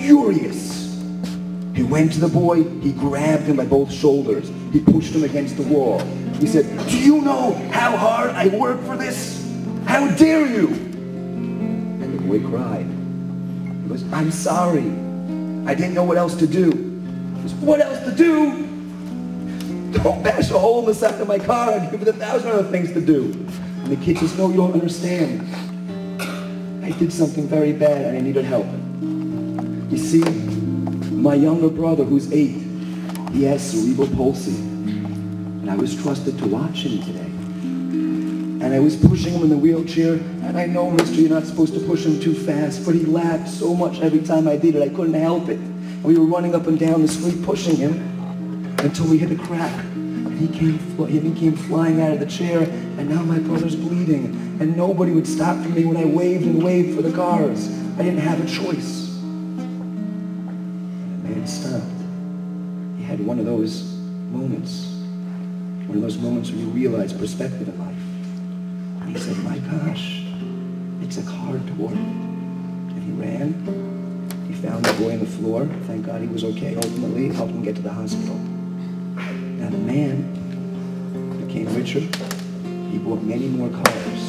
furious. He went to the boy, he grabbed him by both shoulders, he pushed him against the wall. He said, "Do you know how hard I work for this? How dare you?" And the boy cried. He goes, "I'm sorry. I didn't know what else to do." He goes, "What else to do? Don't bash a hole in the side of my car. I'll give you 1,000 other things to do." And the kid says, "No, you don't understand. I did something very bad and I needed help. You see, my younger brother, who's 8, he has cerebral palsy. And I was trusted to watch him today. And I was pushing him in the wheelchair, and I know, mister, you're not supposed to push him too fast, but he laughed so much every time I did it, I couldn't help it. And we were running up and down the street pushing him until we hit a crack. And he came flying out of the chair, and now my brother's bleeding. And nobody would stop for me when I waved and waved for the cars. I didn't have a choice." And the man stopped. He had one of those moments when you realize perspective in life. And he said, "My gosh, it's a car door." And he ran. He found the boy on the floor. Thank God he was okay. Ultimately, helped him get to the hospital. Now the man became richer. He bought many more cars.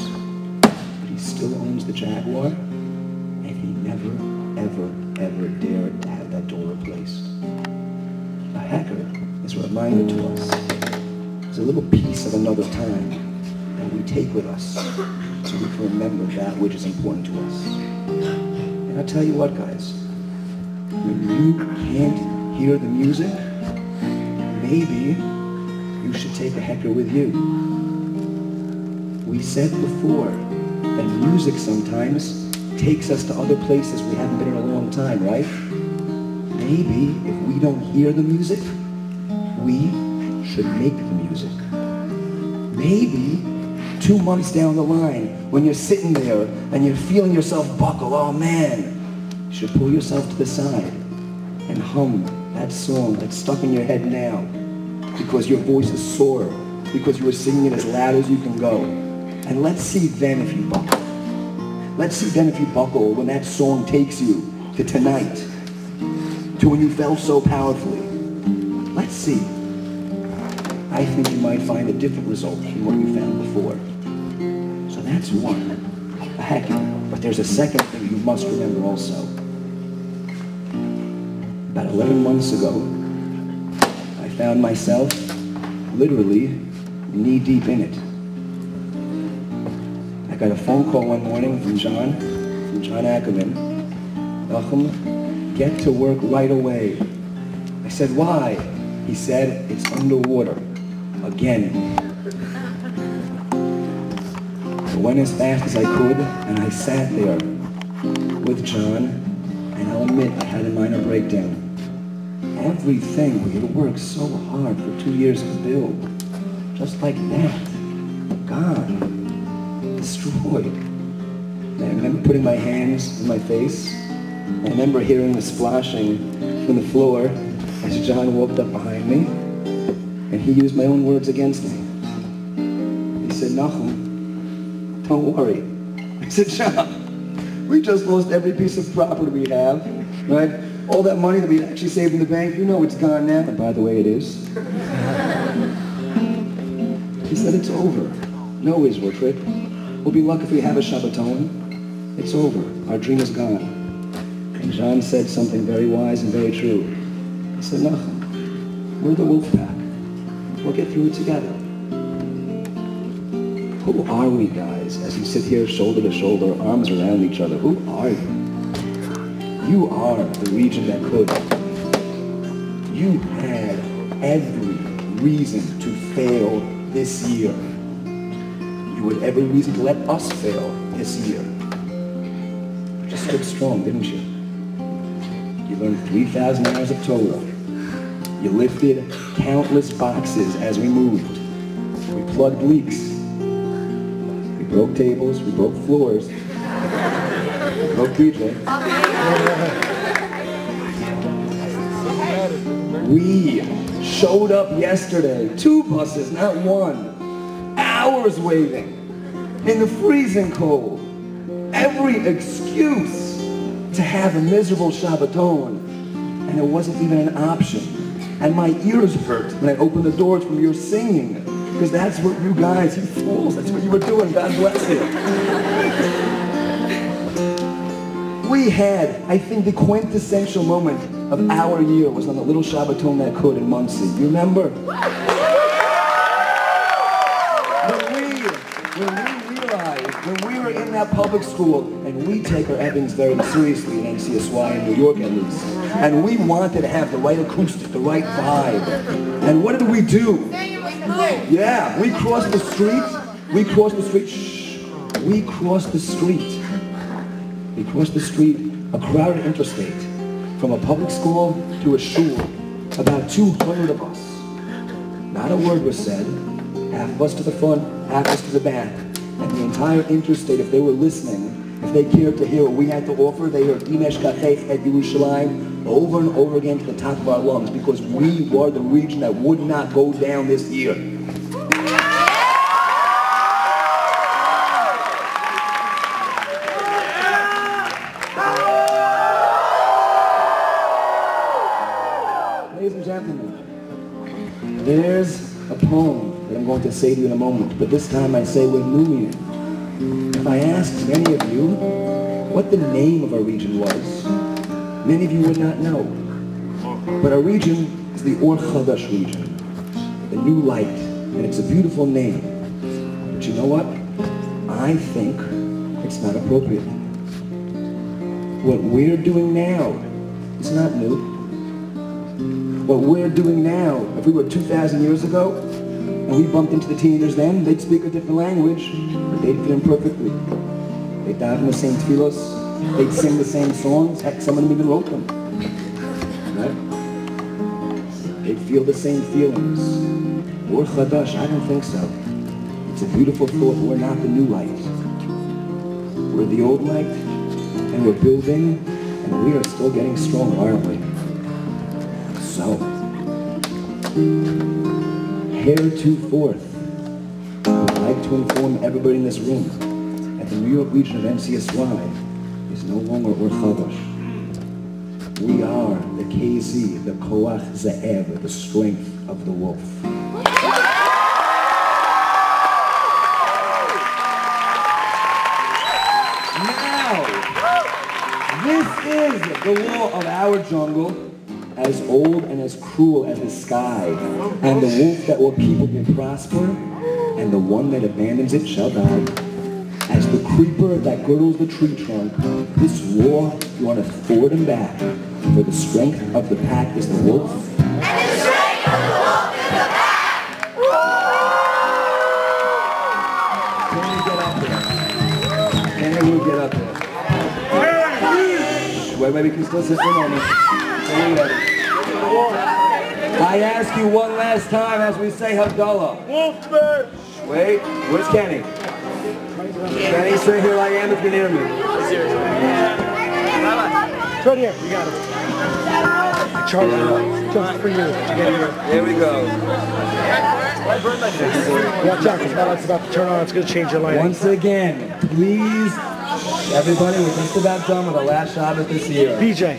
But he still owns the Jaguar. And he never, ever, ever dared to have that door replaced. A hacker is a reminder to us. It's a little piece of another time that we take with us so we can remember that which is important to us. And I'll tell you what, guys, when you can't hear the music, maybe you should take a hacker with you. We said before that music sometimes takes us to other places we haven't been in a long time, right? Maybe if we don't hear the music, we should make the music. Maybe 2 months down the line, when you're sitting there and you're feeling yourself buckle, oh man, you should pull yourself to the side and hum that song that's stuck in your head now because your voice is sore, because you were singing it as loud as you can go. And let's see then if you buckle. Let's see then if you buckle when that song takes you to tonight, to when you felt so powerfully. Let's see. I think you might find a different result from what you found before. So that's one, a hacker. But there's a second thing you must remember also. About 11 months ago, I found myself literally knee-deep in it. I got a phone call one morning from John Ackerman. "Nahum, get to work right away." I said, "Why?" He said, "It's underwater. Again." I went as fast as I could, and I sat there with John, and I'll admit I had a minor breakdown. Everything we had worked so hard for 2 years to build, just like that, gone, destroyed. And I remember putting my hands in my face. I remember hearing the splashing from the floor as John walked up behind me, and he used my own words against me. He said, "Nahum, don't worry." I said, "John, we just lost every piece of property we have, right? All that money that we actually saved in the bank, you know it's gone now." And by the way, it is. He said, "It's over. No Israel trip. We'll be lucky if we have a Shabbaton. It's over. Our dream is gone." And John said something very wise and very true. He said, "Nahum, we're the wolf pack. We'll get through it together." Who are we, guys, as you sit here shoulder to shoulder, arms around each other? Who are you? You are the region that could. You had every reason to fail this year. You had every reason to let us fail this year. You just stood strong, didn't you? You learned 3,000 hours of Torah. You lifted countless boxes as we moved. We plugged leaks. We broke tables. We broke floors. We broke DJ. We showed up yesterday, 2 buses, not 1. Hours waiting in the freezing cold. Every excuse to have a miserable Shabbaton, and it wasn't even an option. And my ears hurt when I opened the doors from your singing, because that's what you guys, you fools, that's what you were doing. God bless you. We had, I think, the quintessential moment of our year was on the little Shabbaton that could in Muncie. You remember? When we were in that public school, and we take our Evans very seriously in NCSY in New York at least, and we wanted to have the right acoustic, the right vibe. And what did we do? Yeah, we crossed the street. We crossed the street. Shh. We crossed the street. We crossed the street, a crowded interstate, from a public school to a shul. About 200 of us. Not a word was said. Half of us to the front, half of us to the back. And the entire interstate, if they were listening, if they cared to hear what we had to offer, they heard Dinesh Kachef at Yerushalayim over and over again to the top of our lungs, because we were the region that would not go down this year. Ladies and gentlemen, there's a poem that I'm going to say to you in a moment, but this time I say with New Year. If I asked many of you what the name of our region was, many of you would not know. But our region is the Or Chadash region, the new light, and it's a beautiful name. But you know what? I think it's not appropriate. What we're doing now is not new. What we're doing now, if we were 2,000 years ago, and we bumped into the teenagers then, they'd speak a different language, but they'd fit in perfectly. They'd dive in the same tefillos, they'd sing the same songs, heck, some of them even wrote them. Right? They'd feel the same feelings. Or Chadash, I don't think so. It's a beautiful thought, we're not the new light. We're the old light, and we're building, and we are still getting stronger, aren't we? So, heretofore, I would like to inform everybody in this room that the New York region of NCSY is no longer Or Chadash. We are the KZ, the Koach Ze'ev, the strength of the wolf. Now, this is the law of our jungle, as old and as cruel as the sky, and the wolf that will keep it will prosper, and the one that abandons it shall die. As the creeper that girdles the tree trunk, this war, you want to forward and back, for the strength of the pack is the wolf. And the strength of the wolf is the pack! Can you get up there? Can you get up there? Wait, we can still sit for a moment. I ask you one last time as we say Havdala. Wait, where's Kenny? Kenny, say here I am if you're near me. It's right here. You got it. I charge it up. Just for you. Here we go. Watch out, because my light's about to turn on. It's going to change your light. Once again, please, everybody, we're just about done with the last Shabbat this year. BJ.